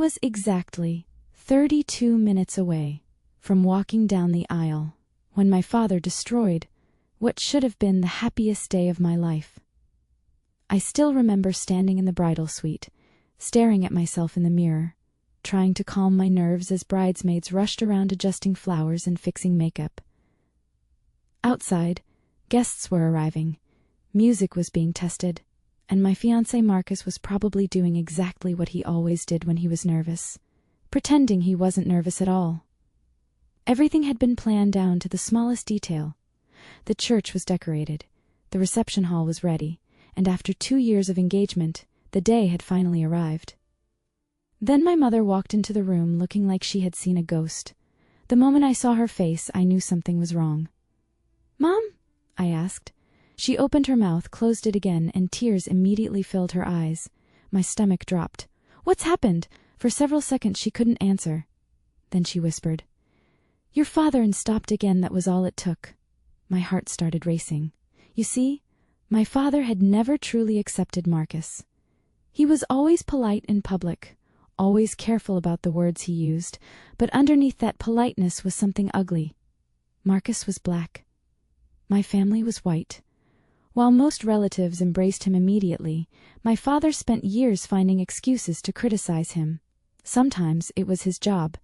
was exactly 32 minutes away from walking down the aisle when my father destroyed what should have been the happiest day of my life. I still remember standing in the bridal suite, staring at myself in the mirror, trying to calm my nerves as bridesmaids rushed around adjusting flowers and fixing makeup. Outside, guests were arriving, music was being tested, and my fiancé Marcus was probably doing exactly what he always did when he was nervous, pretending he wasn't nervous at all. Everything had been planned down to the smallest detail. The church was decorated, the reception hall was ready, and after 2 years of engagement, the day had finally arrived. Then my mother walked into the room looking like she had seen a ghost. The moment I saw her face, I knew something was wrong. "Mom?" I asked. She opened her mouth, closed it again, and tears immediately filled her eyes. My stomach dropped. "What's happened?" For several seconds she couldn't answer. Then she whispered, "Your father," and stopped again. That was all it took. My heart started racing. You see, my father had never truly accepted Marcus. He was always polite in public, always careful about the words he used, but underneath that politeness was something ugly. Marcus was black. My family was white. While most relatives embraced him immediately, my father spent years finding excuses to criticize him. Sometimes it was his job.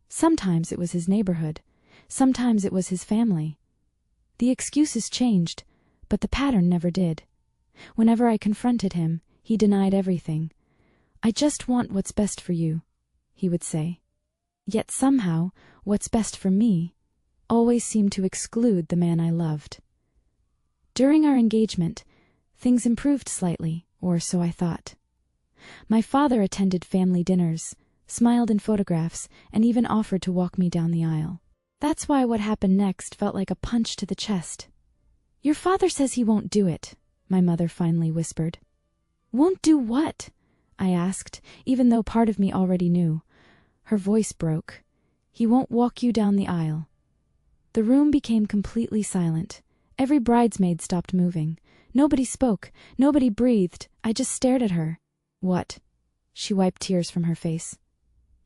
Sometimes it was his neighborhood. Sometimes it was his family. The excuses changed, but the pattern never did. Whenever I confronted him, he denied everything. "I just want what's best for you," he would say. Yet somehow, what's best for me always seemed to exclude the man I loved. During our engagement, things improved slightly, or so I thought. My father attended family dinners, smiled in photographs, and even offered to walk me down the aisle. That's why what happened next felt like a punch to the chest. "Your father says he won't do it," my mother finally whispered. "Won't do what?" I asked, even though part of me already knew. Her voice broke. "He won't walk you down the aisle." The room became completely silent. Every bridesmaid stopped moving. Nobody spoke. Nobody breathed. I just stared at her. "What?" She wiped tears from her face.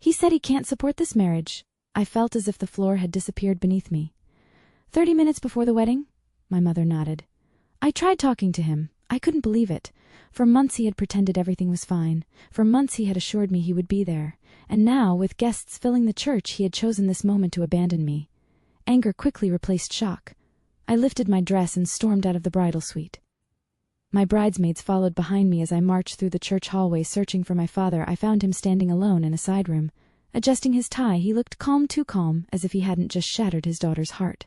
"He said he can't support this marriage." I felt as if the floor had disappeared beneath me. 30 minutes before the wedding?" My mother nodded. "I tried talking to him. I couldn't believe it. For months he had pretended everything was fine. For months he had assured me he would be there. And now, with guests filling the church, he had chosen this moment to abandon me. Anger quickly replaced shock. I lifted my dress and stormed out of the bridal suite. My bridesmaids followed behind me as I marched through the church hallway searching for my father. I found him standing alone in a side room. Adjusting his tie, he looked calm, too calm, as if he hadn't just shattered his daughter's heart.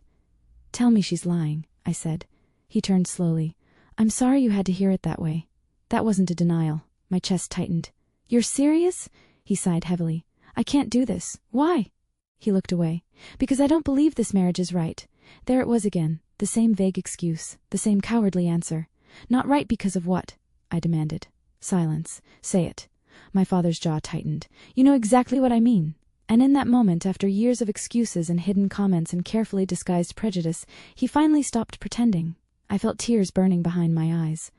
"Tell me she's lying," I said. He turned slowly. "I'm sorry you had to hear it that way." That wasn't a denial. My chest tightened. "You're serious?" He sighed heavily. "I can't do this." "Why?" He looked away. "Because I don't believe this marriage is right." There it was again, the same vague excuse, the same cowardly answer. "Not right because of what?" I demanded. "Silence. Say it." My father's jaw tightened. "You know exactly what I mean." And in that moment, after years of excuses and hidden comments and carefully disguised prejudice, he finally stopped pretending. I felt tears burning behind my eyes.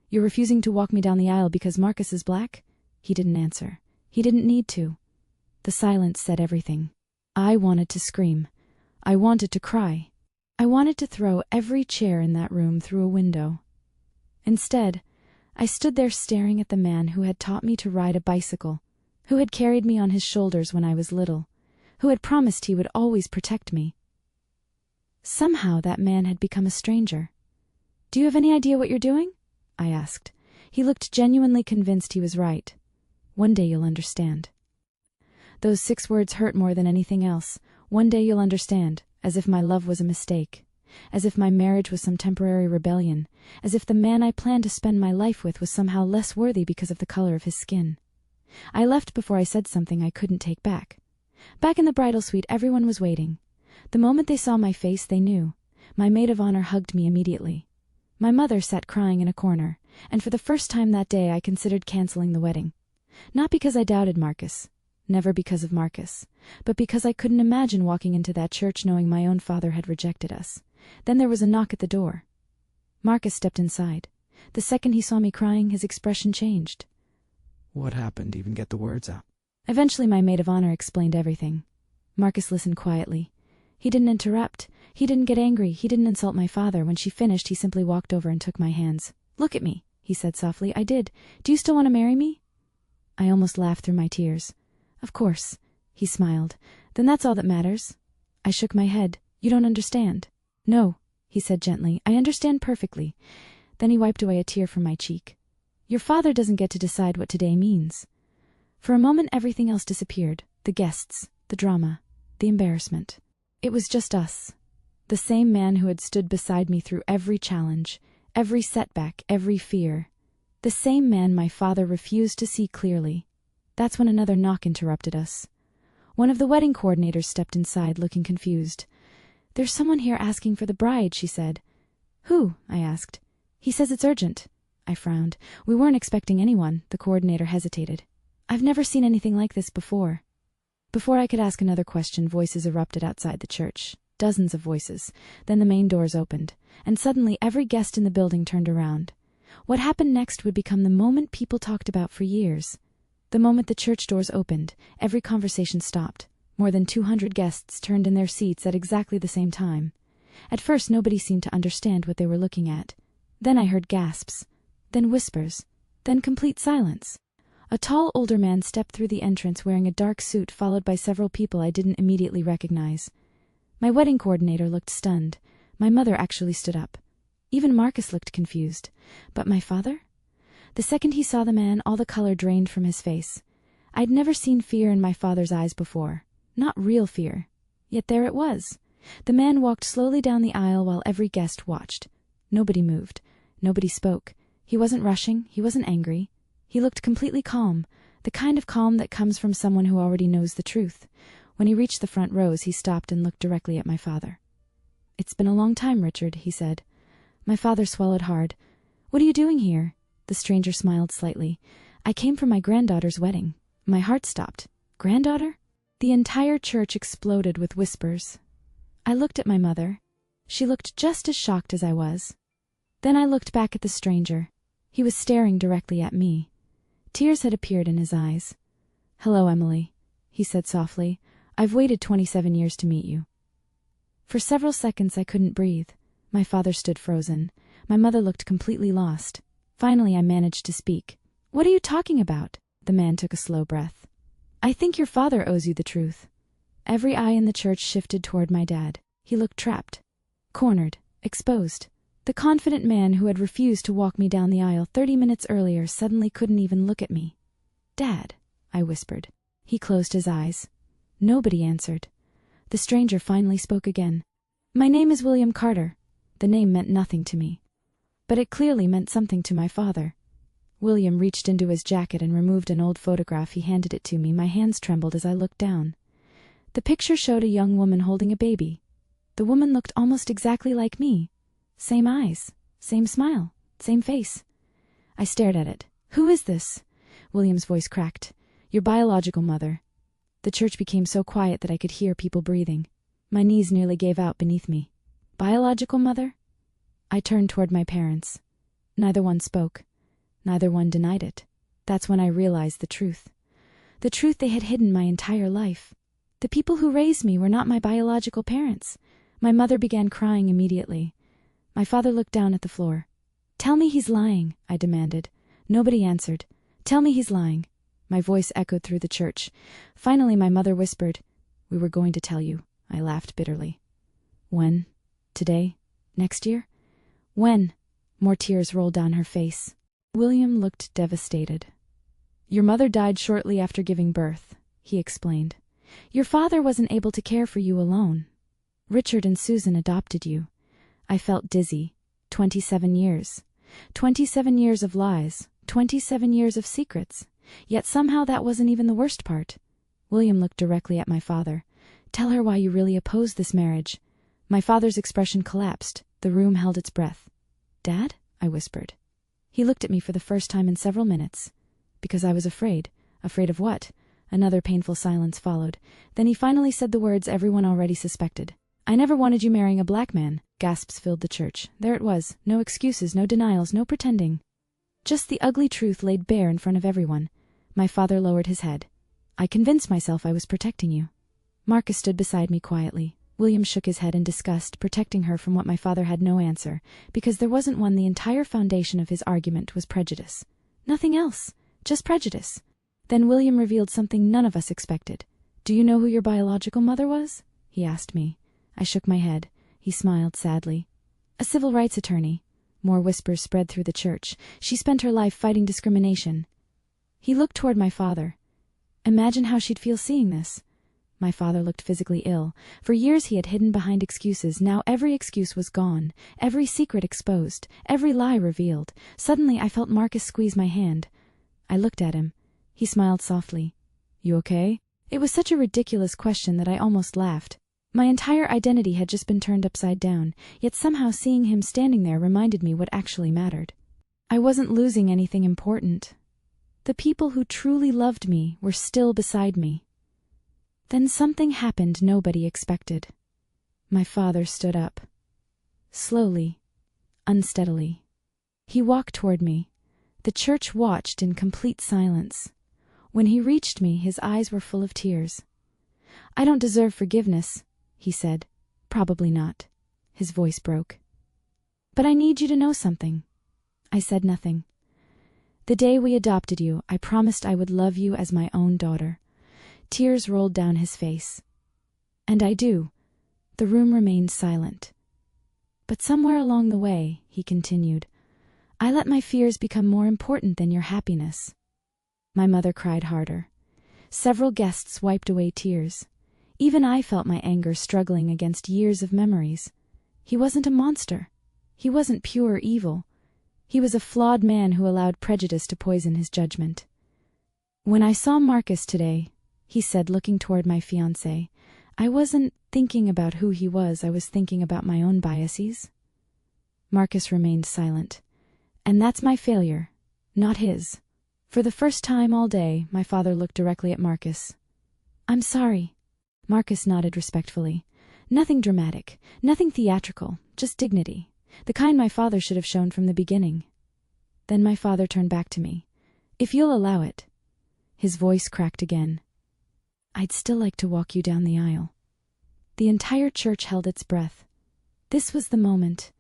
"You're refusing to walk me down the aisle because Marcus is black?" He didn't answer. He didn't need to. The silence said everything. I wanted to scream. I wanted to cry. I wanted to throw every chair in that room through a window. Instead, I stood there staring at the man who had taught me to ride a bicycle, who had carried me on his shoulders when I was little, who had promised he would always protect me. Somehow that man had become a stranger. "Do you have any idea what you're doing?" I asked. He looked genuinely convinced he was right. "One day you'll understand." Those 6 words hurt more than anything else. One day you'll understand, as if my love was a mistake, as if my marriage was some temporary rebellion, as if the man I planned to spend my life with was somehow less worthy because of the color of his skin. I left before I said something I couldn't take back. Back in the bridal suite, everyone was waiting. The moment they saw my face, they knew. My maid of honor hugged me immediately. My mother sat crying in a corner, and for the first time that day I considered canceling the wedding. Not because I doubted Marcus, never because of Marcus, but because I couldn't imagine walking into that church knowing my own father had rejected us. Then there was a knock at the door. Marcus stepped inside. The second he saw me crying, his expression changed. "What happened? Even get the words out?" Eventually my maid of honor explained everything. Marcus listened quietly. He didn't interrupt. He didn't get angry. He didn't insult my father. When she finished, he simply walked over and took my hands. "Look at me," he said softly. "I did. Do you still want to marry me?" I almost laughed through my tears. "Of course," he smiled. "Then that's all that matters." I shook my head. "You don't understand." "No," he said gently. "I understand perfectly." Then he wiped away a tear from my cheek. "Your father doesn't get to decide what today means." For a moment everything else disappeared. The guests, the drama, the embarrassment. It was just us. The same man who had stood beside me through every challenge, every setback, every fear. The same man my father refused to see clearly. That's when another knock interrupted us. One of the wedding coordinators stepped inside, looking confused. "There's someone here asking for the bride," she said. "Who?" I asked. "He says it's urgent." I frowned. "We weren't expecting anyone." The coordinator hesitated. "I've never seen anything like this before." Before I could ask another question, voices erupted outside the church. Dozens of voices. Then the main doors opened, and suddenly every guest in the building turned around. What happened next would become the moment people talked about for years. The moment the church doors opened, every conversation stopped. More than 200 guests turned in their seats at exactly the same time. At first, nobody seemed to understand what they were looking at. Then I heard gasps, then whispers, then complete silence. A tall, older man stepped through the entrance wearing a dark suit, followed by several people I didn't immediately recognize. My wedding coordinator looked stunned. My mother actually stood up. Even Marcus looked confused. But my father? The second he saw the man, all the color drained from his face. I'd never seen fear in my father's eyes before. Not real fear. Yet there it was. The man walked slowly down the aisle while every guest watched. Nobody moved. Nobody spoke. He wasn't rushing. He wasn't angry. He looked completely calm, the kind of calm that comes from someone who already knows the truth. When he reached the front rows, he stopped and looked directly at my father. "It's been a long time, Richard," he said. My father swallowed hard. "What are you doing here?" The stranger smiled slightly. "I came from my granddaughter's wedding." My heart stopped. "Granddaughter?" The entire church exploded with whispers. I looked at my mother. She looked just as shocked as I was. Then I looked back at the stranger. He was staring directly at me. Tears had appeared in his eyes. "Hello, Emily," he said softly. "I've waited 27 years to meet you." For several seconds I couldn't breathe. My father stood frozen. My mother looked completely lost. Finally I managed to speak. "What are you talking about?" The man took a slow breath. "I think your father owes you the truth." Every eye in the church shifted toward my dad. He looked trapped, cornered, exposed. The confident man who had refused to walk me down the aisle 30 minutes earlier suddenly couldn't even look at me. "Dad," I whispered. He closed his eyes. Nobody answered. The stranger finally spoke again. "My name is William Carter." The name meant nothing to me, but it clearly meant something to my father. William reached into his jacket and removed an old photograph. He handed it to me. My hands trembled as I looked down. The picture showed a young woman holding a baby. The woman looked almost exactly like me. Same eyes, same smile, same face. I stared at it. "Who is this?" William's voice cracked. "Your biological mother." The church became so quiet that I could hear people breathing. My knees nearly gave out beneath me. Biological mother? I turned toward my parents. Neither one spoke. Neither one denied it. That's when I realized the truth. The truth they had hidden my entire life. The people who raised me were not my biological parents. My mother began crying immediately. My father looked down at the floor. "Tell me he's lying," I demanded. Nobody answered. "Tell me he's lying." My voice echoed through the church. Finally my mother whispered, "We were going to tell you." I laughed bitterly. "When? Today? Next year?" "When?" More tears rolled down her face. William looked devastated. "Your mother died shortly after giving birth," he explained. "Your father wasn't able to care for you alone. Richard and Susan adopted you." I felt dizzy. 27 years. 27 years of lies. 27 years of secrets. Yet somehow that wasn't even the worst part. William looked directly at my father. "Tell her why you really oppose this marriage." My father's expression collapsed. The room held its breath. "Dad?" I whispered. He looked at me for the first time in several minutes. Because I was afraid. Afraid of what? Another painful silence followed. Then he finally said the words everyone already suspected. "I never wanted you marrying a black man." Gasps filled the church. There it was. No excuses, no denials, no pretending. Just the ugly truth laid bare in front of everyone. My father lowered his head. I convinced myself I was protecting you. Marcus stood beside me quietly. William shook his head in disgust, protecting her from what my father had no answer, because there wasn't one. The entire foundation of his argument was prejudice. Nothing else, just prejudice. Then William revealed something none of us expected. Do you know who your biological mother was? He asked me. I shook my head. He smiled sadly. A civil rights attorney. More whispers spread through the church. She spent her life fighting discrimination. He looked toward my father. Imagine how she'd feel seeing this. My father looked physically ill. For years he had hidden behind excuses. Now every excuse was gone, every secret exposed, every lie revealed. Suddenly I felt Marcus squeeze my hand. I looked at him. He smiled softly. You okay? It was such a ridiculous question that I almost laughed. My entire identity had just been turned upside down, yet somehow seeing him standing there reminded me what actually mattered. I wasn't losing anything important. The people who truly loved me were still beside me. Then something happened nobody expected. My father stood up. Slowly, unsteadily. He walked toward me. The church watched in complete silence. When he reached me, his eyes were full of tears. I don't deserve forgiveness, he said. Probably not. His voice broke. But I need you to know something. I said nothing. The day we adopted you, I promised I would love you as my own daughter. Tears rolled down his face. And I do. The room remained silent. But somewhere along the way, he continued, I let my fears become more important than your happiness. My mother cried harder. Several guests wiped away tears. Even I felt my anger struggling against years of memories. He wasn't a monster. He wasn't pure evil. He was a flawed man who allowed prejudice to poison his judgment. When I saw Marcus today, he said, looking toward my fiancé, I wasn't thinking about who he was, I was thinking about my own biases. Marcus remained silent. And that's my failure, not his. For the first time all day, my father looked directly at Marcus. I'm sorry. Marcus nodded respectfully. Nothing dramatic, nothing theatrical, just dignity. The kind my father should have shown from the beginning. Then my father turned back to me. If you'll allow it. His voice cracked again. I'd still like to walk you down the aisle. The entire church held its breath. This was the moment.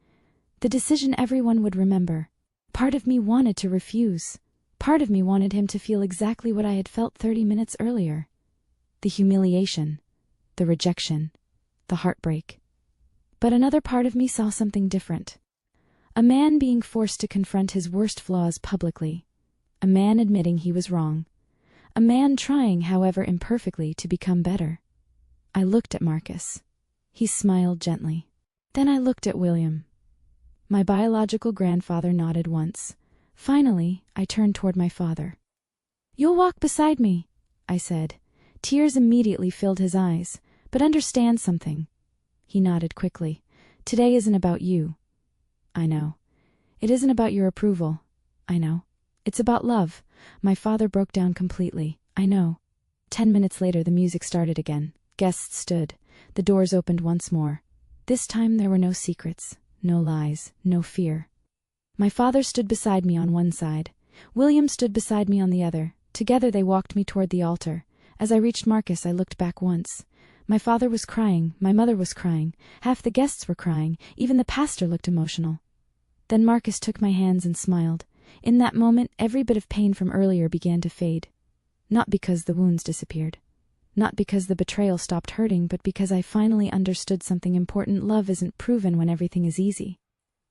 The decision everyone would remember. Part of me wanted to refuse. Part of me wanted him to feel exactly what I had felt 30 minutes earlier. The humiliation, the rejection, the heartbreak. But another part of me saw something different. A man being forced to confront his worst flaws publicly. A man admitting he was wrong. A man trying, however imperfectly, to become better. I looked at Marcus. He smiled gently. Then I looked at William. My biological grandfather nodded once. Finally, I turned toward my father. You'll walk beside me, I said. Tears immediately filled his eyes. But understand something. He nodded quickly. Today isn't about you. I know. It isn't about your approval. I know. It's about love. My father broke down completely. I know. 10 minutes later, the music started again. Guests stood. The doors opened once more. This time there were no secrets, no lies, no fear. My father stood beside me on one side. William stood beside me on the other. Together they walked me toward the altar. As I reached Marcus, I looked back once. My father was crying. My mother was crying. Half the guests were crying. Even the pastor looked emotional. Then Marcus took my hands and smiled. In that moment, every bit of pain from earlier began to fade. Not because the wounds disappeared. Not because the betrayal stopped hurting, but because I finally understood something important. Love isn't proven when everything is easy.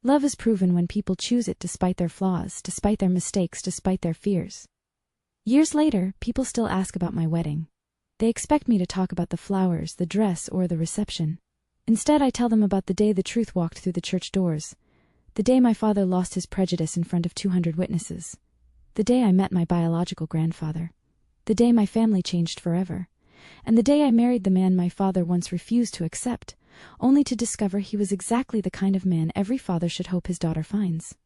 Love is proven when people choose it despite their flaws, despite their mistakes, despite their fears. Years later, people still ask about my wedding. They expect me to talk about the flowers, the dress, or the reception. Instead, I tell them about the day the truth walked through the church doors. The day my father lost his prejudice in front of 200 witnesses. The day I met my biological grandfather. The day my family changed forever. And the day I married the man my father once refused to accept, only to discover he was exactly the kind of man every father should hope his daughter finds.